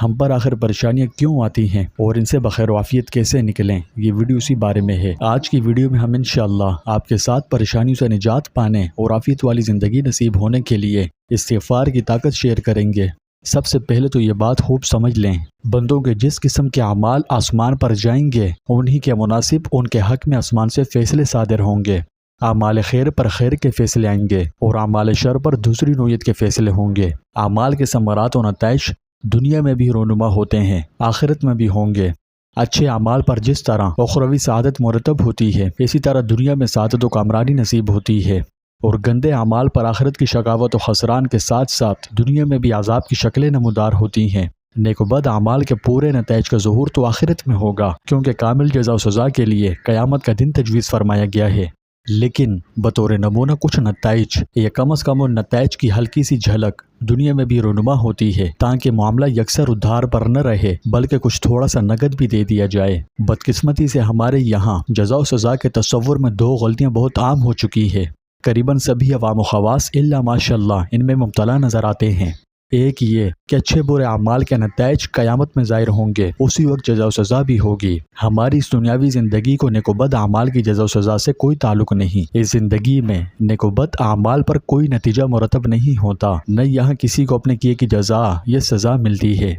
ہم پر آخر پریشانیاں کیوں آتی ہیں اور ان سے بخیر و عافیت کیسے نکلیں، یہ ویڈیو اسی بارے میں ہے۔ آج کی ویڈیو میں ہم انشاءاللہ آپ کے ساتھ پریشانیوں سے نجات پانے اور عافیت والی زندگی نصیب ہونے کے لیے استغفار کی طاقت شیئر کریں گے۔ سب سے پہلے تو یہ بات خوب سمجھ لیں، بندوں کے جس قسم کے اعمال آسمان پر جائیں گے انہی کے مناسب ان کے حق میں آسمان سے فیصلے صادر ہوں گے۔ اعمال خیر پر خیر کے فیصلے آئیں گے اور اعمال شر پر دوسری نوعیت کے فیصلے ہوں گے۔ اعمال کے ثمرات و نتائج دنیا میں بھی رونما ہوتے ہیں، آخرت میں بھی ہوں گے۔ اچھے اعمال پر جس طرح اخروی سعادت مرتب ہوتی ہے، اسی طرح دنیا میں سعادت و کامرانی نصیب ہوتی ہے، اور گندے اعمال پر آخرت کی شقاوت و خسران کے ساتھ ساتھ دنیا میں بھی عذاب کی شکلیں نمودار ہوتی ہیں۔ نیک و بد اعمال کے پورے نتائج کا ظہور تو آخرت میں ہوگا، کیونکہ کامل جزا و سزا کے لیے قیامت کا دن تجویز فرمایا گیا ہے۔ لیکن بطور نمونہ کچھ نتائج یا کم از کم ان نتائج کی ہلکی سی جھلک دنیا میں بھی رونما ہوتی ہے، تاکہ معاملہ یکسر ادھار پر نہ رہے بلکہ کچھ تھوڑا سا نقد بھی دے دیا جائے۔ بدقسمتی سے ہمارے یہاں جزا و سزا کے تصور میں دو غلطیاں بہت عام ہو چکی ہے۔ قریباً سبھی عوام و خواص الا ماشاء اللہ ان میں مبتلا نظر آتے ہیں۔ ایک یہ کہ اچھے برے اعمال کے نتائج قیامت میں ظاہر ہوں گے، اسی وقت جزا و سزا بھی ہوگی۔ ہماری اس دنیاوی زندگی کو نیک و بد اعمال کی جزا و سزا سے کوئی تعلق نہیں۔ اس زندگی میں نیک و بد اعمال پر کوئی نتیجہ مرتب نہیں ہوتا، نہ یہاں کسی کو اپنے کیے کی جزا یا سزا ملتی ہے۔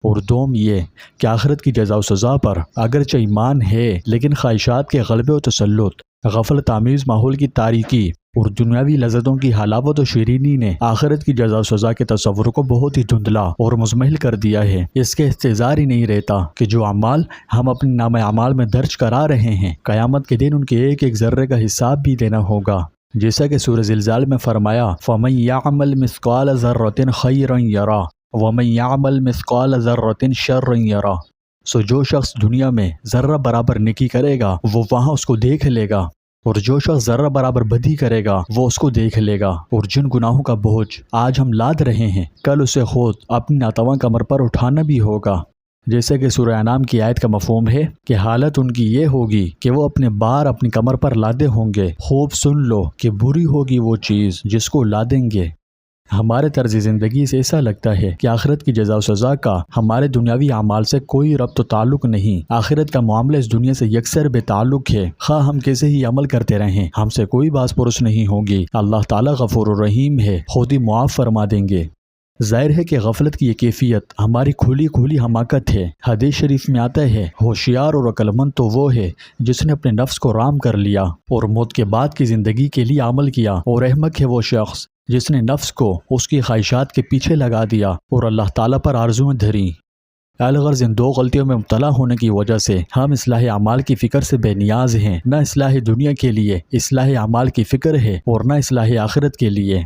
اور دوم یہ کہ آخرت کی جزا و سزا پر اگرچہ ایمان ہے، لیکن خواہشات کے غلبے و تسلط، غفلت آمیز ماحول کی تاریکی اور دنیاوی لذتوں کی حلاوت و شیرینی نے آخرت کی جزا و سزا کے تصور کو بہت ہی دھندلا اور مزمحل کر دیا ہے۔ اس کے استحضار ہی نہیں رہتا کہ جو اعمال ہم اپنے نام اعمال میں درج کرا رہے ہیں، قیامت کے دن ان کے ایک ایک ذرے کا حساب بھی دینا ہوگا۔ جیسا کہ سورہ زلزال میں فرمایا، فَمَن يَعْمَلْ مِثْقَالَ ذَرَّةٍ خَيْرًا يَرَهُ وَمَن يَعْمَلْ مِثْقَالَ ذَرَّةٍ شَرًّا يَرَهُ۔ جو شخص دنیا میں ذرہ برابر نیکی کرے گا وہ وہاں اس کو دیکھ لے گا، اور جو شخص ذرہ برابر بدی کرے گا وہ اس کو دیکھ لے گا۔ اور جن گناہوں کا بوجھ آج ہم لاد رہے ہیں، کل اسے خود اپنی ناتواں کمر پر اٹھانا بھی ہوگا۔ جیسے کہ سورہ انعام کی آیت کا مفہوم ہے کہ حالت ان کی یہ ہوگی کہ وہ اپنے بار اپنی کمر پر لادے ہوں گے۔ خوب سن لو کہ بری ہوگی وہ چیز جس کو لادیں گے۔ ہمارے طرز زندگی سے ایسا لگتا ہے کہ آخرت کی جزا و سزا کا ہمارے دنیاوی اعمال سے کوئی ربط و تعلق نہیں۔ آخرت کا معاملہ اس دنیا سے یکسر بے تعلق ہے، خواہ ہم کیسے ہی عمل کرتے رہیں، ہم سے کوئی باز پرس نہیں ہوگی۔ اللہ تعالیٰ غفور الرحیم ہے، خود ہی معاف فرما دیں گے۔ ظاہر ہے کہ غفلت کی یہ کیفیت ہماری کھلی کھلی حماقت ہے۔ حدیث شریف میں آتا ہے، ہوشیار اور عقل مند تو وہ ہے جس نے اپنے نفس کو رام کر لیا اور موت کے بعد کی زندگی کے لیے عمل کیا، اور احمق ہے وہ شخص جس نے نفس کو اس کی خواہشات کے پیچھے لگا دیا اور اللہ تعالیٰ پر آرزویں دھری۔ الغرض ان دو غلطیوں میں مبتلا ہونے کی وجہ سے ہم اصلاح اعمال کی فکر سے بے نیاز ہیں۔ نہ اصلاح دنیا کے لیے اصلاح اعمال کی فکر ہے اور نہ اصلاح آخرت کے لیے۔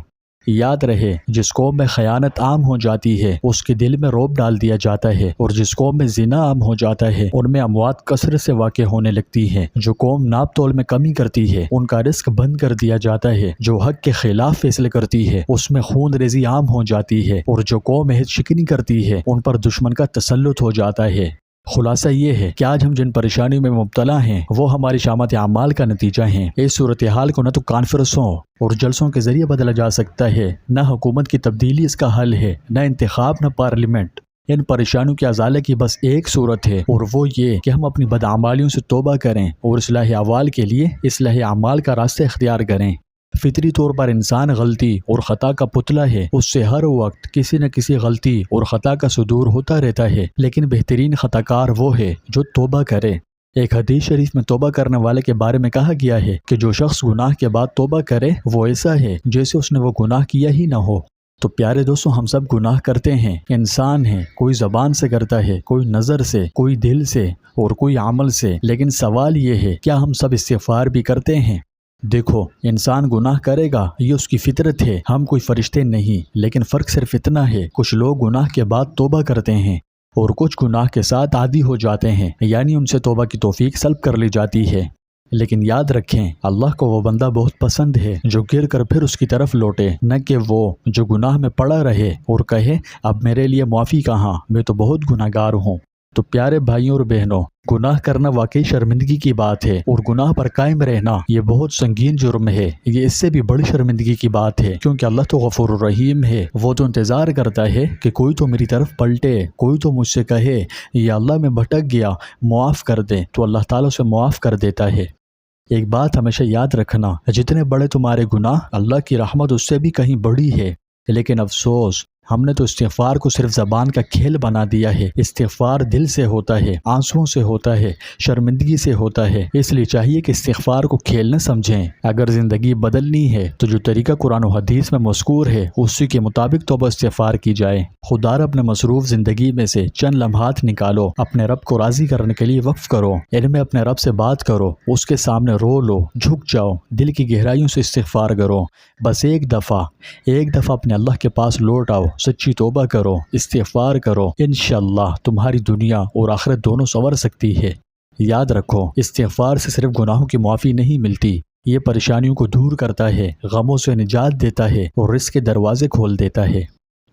یاد رہے، جس قوم میں خیانت عام ہو جاتی ہے اس کے دل میں رعب ڈال دیا جاتا ہے، اور جس قوم میں زنا عام ہو جاتا ہے ان میں اموات کثرت سے واقع ہونے لگتی ہے۔ جو قوم ناپ تول میں کمی کرتی ہے ان کا رزق بند کر دیا جاتا ہے۔ جو حق کے خلاف فیصلے کرتی ہے اس میں خون ریزی عام ہو جاتی ہے، اور جو قوم عہد شکنی کرتی ہے ان پر دشمن کا تسلط ہو جاتا ہے۔ خلاصہ یہ ہے کہ آج ہم جن پریشانیوں میں مبتلا ہیں وہ ہماری شامت اعمال کا نتیجہ ہیں۔ اس صورتحال کو نہ تو کانفرنسوں اور جلسوں کے ذریعے بدلا جا سکتا ہے، نہ حکومت کی تبدیلی اس کا حل ہے، نہ انتخاب، نہ پارلیمنٹ۔ ان پریشانیوں کے ازالے کی بس ایک صورت ہے، اور وہ یہ کہ ہم اپنی بدعمالیوں سے توبہ کریں اور اصلاح احوال کے لیے اصلاح اعمال کا راستہ اختیار کریں۔ فطری طور پر انسان غلطی اور خطا کا پتلا ہے، اس سے ہر وقت کسی نہ کسی غلطی اور خطا کا صدور ہوتا رہتا ہے، لیکن بہترین خطا کار وہ ہے جو توبہ کرے۔ ایک حدیث شریف میں توبہ کرنے والے کے بارے میں کہا گیا ہے کہ جو شخص گناہ کے بعد توبہ کرے وہ ایسا ہے جیسے اس نے وہ گناہ کیا ہی نہ ہو۔ تو پیارے دوستو، ہم سب گناہ کرتے ہیں، انسان ہیں، کوئی زبان سے کرتا ہے، کوئی نظر سے، کوئی دل سے اور کوئی عمل سے، لیکن سوال یہ ہے کیا ہم سب استغفار بھی کرتے ہیں؟ دیکھو، انسان گناہ کرے گا، یہ اس کی فطرت ہے، ہم کوئی فرشتے نہیں، لیکن فرق صرف اتنا ہے، کچھ لوگ گناہ کے بعد توبہ کرتے ہیں اور کچھ گناہ کے ساتھ عادی ہو جاتے ہیں، یعنی ان سے توبہ کی توفیق سلب کر لی جاتی ہے۔ لیکن یاد رکھیں، اللہ کو وہ بندہ بہت پسند ہے جو گر کر پھر اس کی طرف لوٹے، نہ کہ وہ جو گناہ میں پڑا رہے اور کہے اب میرے لیے معافی کہاں، میں تو بہت گناہگار ہوں۔ تو پیارے بھائیوں اور بہنوں، گناہ کرنا واقعی شرمندگی کی بات ہے، اور گناہ پر قائم رہنا یہ بہت سنگین جرم ہے۔ یہ اس سے بھی بڑی شرمندگی کی بات ہے، کیونکہ اللہ تو غفور الرحیم ہے۔ وہ تو انتظار کرتا ہے کہ کوئی تو میری طرف پلٹے، کوئی تو مجھ سے کہے یا اللہ میں بھٹک گیا، معاف کر دے، تو اللہ تعالیٰ سے معاف کر دیتا ہے۔ ایک بات ہمیشہ یاد رکھنا، جتنے بڑے تمہارے گناہ، اللہ کی رحمت اس سے بھی کہیں بڑی ہے۔ لیکن افسوس، ہم نے تو استغفار کو صرف زبان کا کھیل بنا دیا ہے۔ استغفار دل سے ہوتا ہے، آنسوؤں سے ہوتا ہے، شرمندگی سے ہوتا ہے۔ اس لیے چاہیے کہ استغفار کو کھیل نہ سمجھیں۔ اگر زندگی بدلنی ہے تو جو طریقہ قرآن و حدیث میں مذکور ہے اسی کے مطابق توبہ استغفار کی جائے۔ خدا رب اپنے مصروف زندگی میں سے چند لمحات نکالو، اپنے رب کو راضی کرنے کے لیے وقف کرو، ان میں اپنے رب سے بات کرو، اس کے سامنے رو لو، جھک جاؤ، دل کی گہرائیوں سے استغفار کرو۔ بس ایک دفعہ اپنے اللہ کے پاس لوٹ آؤ، سچی توبہ کرو، استغفار کرو، انشاءاللہ تمہاری دنیا اور آخرت دونوں سنور سکتی ہے۔ یاد رکھو، استغفار سے صرف گناہوں کی معافی نہیں ملتی، یہ پریشانیوں کو دور کرتا ہے، غموں سے نجات دیتا ہے اور رزق کے دروازے کھول دیتا ہے۔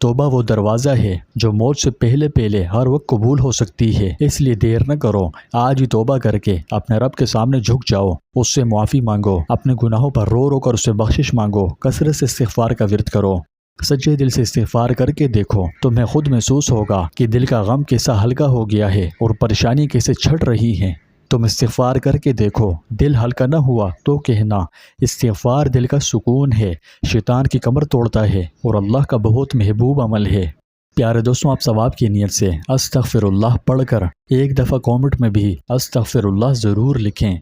توبہ وہ دروازہ ہے جو موت سے پہلے ہر وقت قبول ہو سکتی ہے، اس لیے دیر نہ کرو، آج ہی توبہ کر کے اپنے رب کے سامنے جھک جاؤ، اس سے معافی مانگو، اپنے گناہوں پر رو کر اس سے بخشش مانگو، کثرت سے استغفار کا ورد کرو۔ سچے دل سے استغفار کر کے دیکھو، تمہیں خود محسوس ہوگا کہ دل کا غم کیسا ہلکا ہو گیا ہے اور پریشانی کیسے چھٹ رہی ہے۔ تم استغفار کر کے دیکھو، دل ہلکا نہ ہوا تو کہنا، استغفار دل کا سکون ہے، شیطان کی کمر توڑتا ہے اور اللہ کا بہت محبوب عمل ہے۔ پیارے دوستوں، آپ ثواب کی نیت سے استغفر اللہ پڑھ کر ایک دفعہ کامنٹ میں بھی استغفر اللہ ضرور لکھیں۔